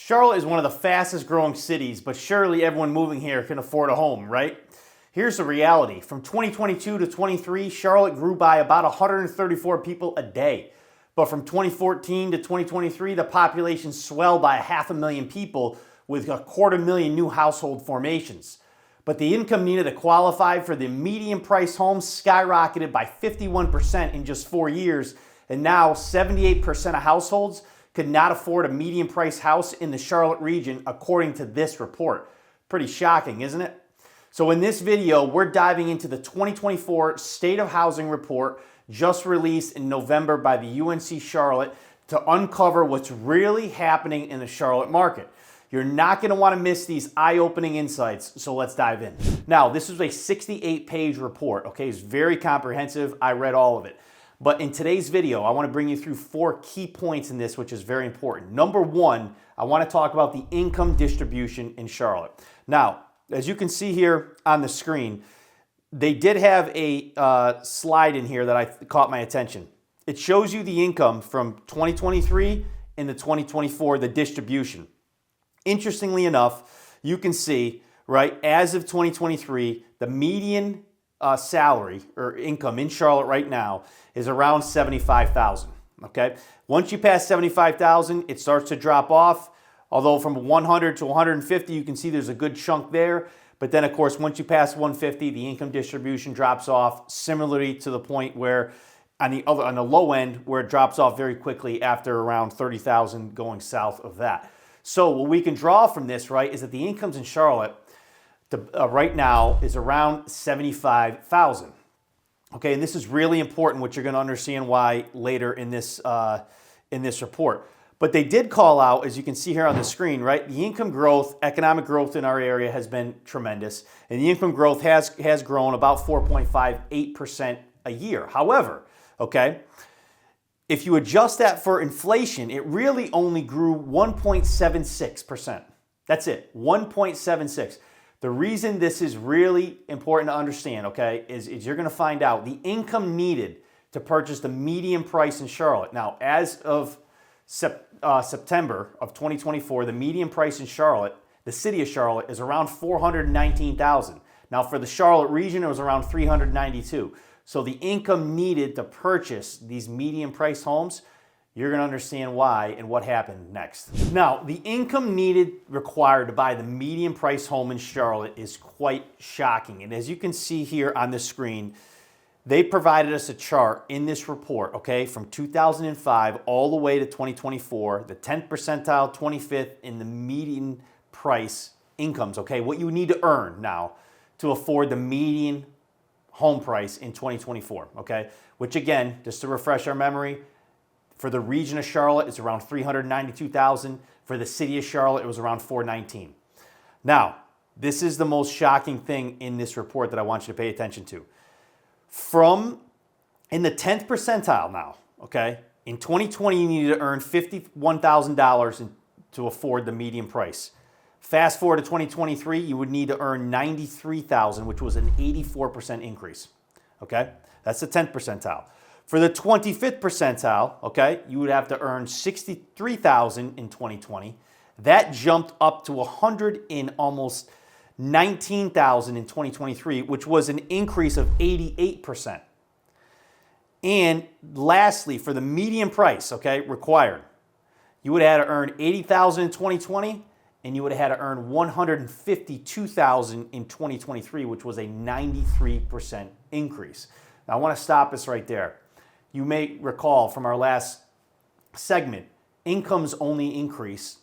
Charlotte is one of the fastest growing cities, but surely everyone moving here can afford a home, right? Here's the reality. From 2022 to 23, Charlotte grew by about 134 people a day. But from 2014 to 2023, the population swelled by 500,000 people with 250,000 new household formations. But the income needed to qualify for the median price homes skyrocketed by 51% in just 4 years, and now 78% of households could not afford a median price house in the Charlotte region, according to this report. Pretty shocking, isn't it? So in this video, we're diving into the 2024 State of Housing Report just released in November by the UNC Charlotte to uncover what's really happening in the Charlotte market. You're not going to want to miss these eye-opening insights, so let's dive in. Now, this is a 68-page report, okay? It's very comprehensive. I read all of it. But in today's video, I want to bring you through 4 key points in this, which is very important. Number 1, I want to talk about the income distribution in Charlotte. Now, as you can see here on the screen, they did have a slide in here that caught my attention. It shows you the income from 2023 into 2024, the distribution. Interestingly enough, you can see, right, as of 2023, the median salary or income in Charlotte right now is around $75,000, okay? Once you pass $75,000, it starts to drop off. Although from 100 to 150, you can see there's a good chunk there. But then, of course, once you pass 150, the income distribution drops off, similarly to the point where on the low end, where it drops off very quickly after around 30,000 going south of that. So what we can draw from this, right, is that the incomes in Charlotte right now is around 75,000. Okay, and this is really important, which you're going to understand why later in this report. But they did call out, as you can see here on the screen, right, the income growth, economic growth in our area has been tremendous, and the income growth has grown about 4.58% a year. However, okay, if you adjust that for inflation, it really only grew 1.76%. That's it, 1.76. The reason this is really important to understand, okay, is you're going to find out the income needed to purchase the median price in Charlotte. Now, as of September of 2024, the median price in Charlotte, the city of Charlotte, is around $419,000. Now, for the Charlotte region, it was around $392,000. So the income needed to purchase these median price homes, you're going to understand why and what happened next. Now, the income required to buy the median price home in Charlotte is quite shocking. And as you can see here on the screen, they provided us a chart in this report, okay, from 2005 all the way to 2024, the 10th percentile, 25th in the median price incomes, okay, what you need to earn now to afford the median home price in 2024, okay, which again, just to refresh our memory, for the region of Charlotte, it's around $392,000. For the city of Charlotte, it was around $419,000. Now, this is the most shocking thing in this report that I want you to pay attention to. In the 10th percentile now, okay, in 2020, you needed to earn $51,000 to afford the median price. Fast forward to 2023, you would need to earn $93,000, which was an 84% increase, okay? That's the 10th percentile. For the 25th percentile, okay, you would have to earn $63,000 in 2020. That jumped up to almost $19,000 in 2023, which was an increase of 88%. And lastly, for the median price, okay, required, you would have had to earn $80,000 in 2020, and you would have had to earn $152,000 in 2023, which was a 93% increase. Now, I want to stop this right there. You may recall from our last segment, incomes only increase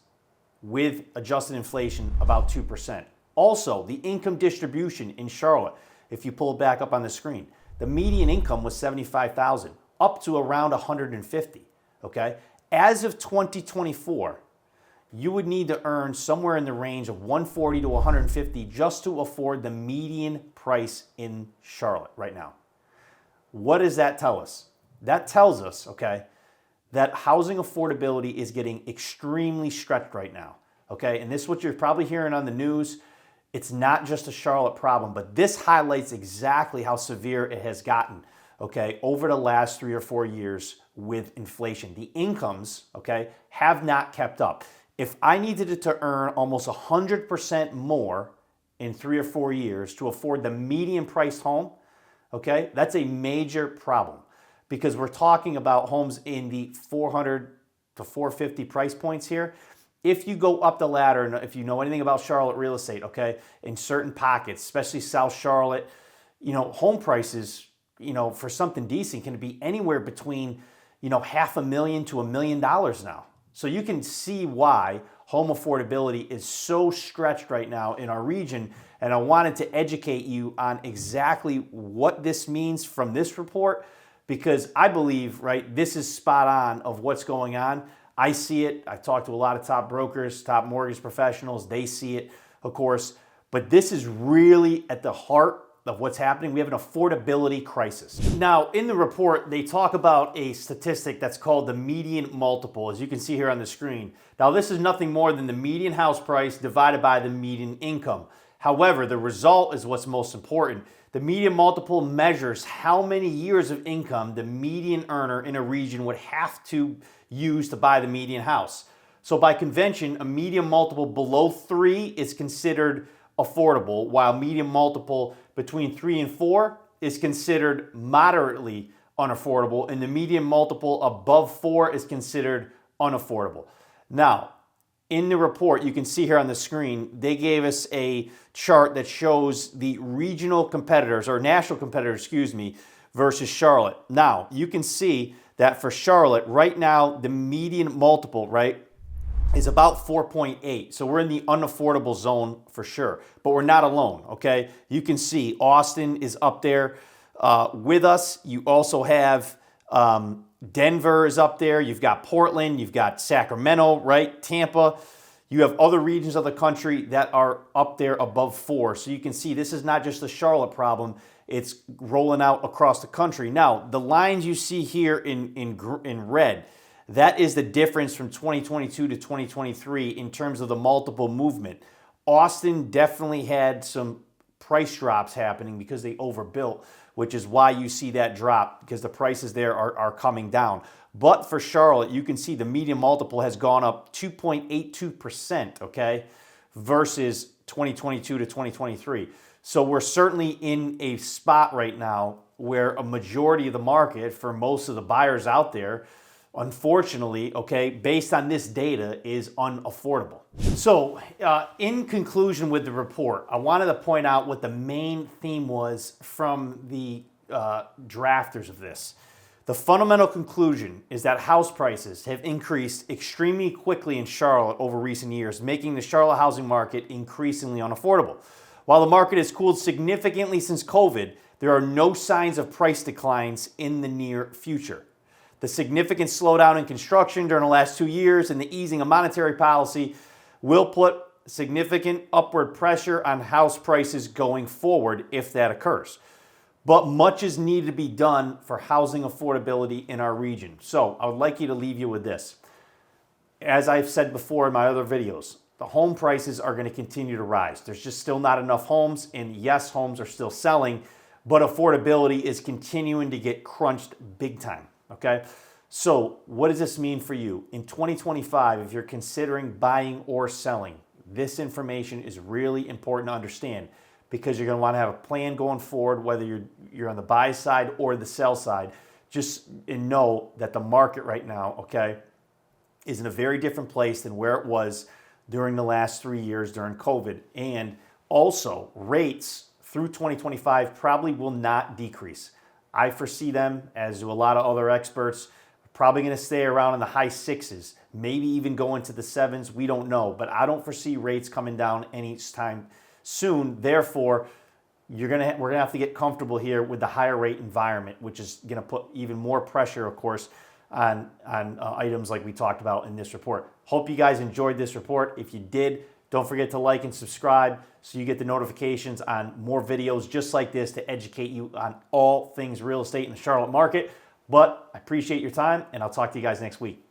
with adjusted inflation about 2%. Also, the income distribution in Charlotte, if you pull it back up on the screen, the median income was $75,000, up to around $150,000, okay? As of 2024, you would need to earn somewhere in the range of $140,000 to $150,000 just to afford the median price in Charlotte right now. What does that tell us? That tells us, okay, that housing affordability is getting extremely stretched right now, okay? And this is what you're probably hearing on the news. It's not just a Charlotte problem, but this highlights exactly how severe it has gotten, okay, over the last 3 or 4 years with inflation. The incomes, okay, have not kept up. If I needed to earn almost 100% more in 3 or 4 years to afford the median priced home, okay, that's a major problem because we're talking about homes in the 400 to 450 price points here. If you go up the ladder, and if you know anything about Charlotte real estate, okay, in certain pockets, especially South Charlotte, home prices, for something decent can be anywhere between, $500,000 to $1 million now. So you can see why home affordability is so stretched right now in our region. And I wanted to educate you on exactly what this means from this report, because I believe, right, this is spot on of what's going on. I see it. I talked to a lot of top brokers, top mortgage professionals. They see it, of course. But this is really at the heart of what's happening. We have an affordability crisis. Now, in the report, they talk about a statistic that's called the median multiple, as you can see here on the screen. Now, this is nothing more than the median house price divided by the median income. However, the result is what's most important. The median multiple measures how many years of income the median earner in a region would have to use to buy the median house. So by convention, a median multiple below 3 is considered affordable, while median multiple between 3 and 4 is considered moderately unaffordable, and the median multiple above 4 is considered unaffordable. Now, in the report, you can see here on the screen, they gave us a chart that shows the regional competitors, or national competitors, excuse me, versus Charlotte. Now, you can see that for Charlotte, right now, the median multiple, right, is about 4.8. So we're in the unaffordable zone for sure, but we're not alone, okay? You can see Austin is up there with us. You also have Denver is up there. You've got Portland, you've got Sacramento, right? Tampa. You have other regions of the country that are up there above 4. So you can see this is not just a Charlotte problem. It's rolling out across the country. Now, the lines you see here in red, that is the difference from 2022 to 2023 in terms of the multiple movement. Austin definitely had some price drops happening because they overbuilt, which is why you see that drop, because the prices there are coming down. But for Charlotte, you can see the median multiple has gone up 2.82%, okay, versus 2022 to 2023. So we're certainly in a spot right now where a majority of the market for most of the buyers out there, unfortunately, okay, based on this data, is unaffordable. So in conclusion with the report, I wanted to point out what the main theme was from the drafters of this. The fundamental conclusion is that house prices have increased extremely quickly in Charlotte over recent years, making the Charlotte housing market increasingly unaffordable. While the market has cooled significantly since COVID, there are no signs of price declines in the near future. The significant slowdown in construction during the last 2 years and the easing of monetary policy will put significant upward pressure on house prices going forward if that occurs. But much is needed to be done for housing affordability in our region. So I would like you to leave you with this. As I've said before in my other videos, the home prices are going to continue to rise. There's just still not enough homes, and yes, homes are still selling, but affordability is continuing to get crunched big time, okay? So what does this mean for you? In 2025, if you're considering buying or selling, this information is really important to understand, because you're going to want to have a plan going forward, whether you're on the buy side or the sell side. Just know that the market right now, okay, is in a very different place than where it was during the last 3 years during COVID. And also, rates through 2025 probably will not decrease. I foresee them, as do a lot of other experts, probably going to stay around in the high 6s, maybe even go into the 7s. We don't know, but I don't foresee rates coming down anytime soon. Therefore, we're going to have to get comfortable here with the higher rate environment, which is going to put even more pressure, of course, on items like we talked about in this report. Hope you guys enjoyed this report. If you did, don't forget to like and subscribe so you get the notifications on more videos just like this to educate you on all things real estate in the Charlotte market. But I appreciate your time, and I'll talk to you guys next week.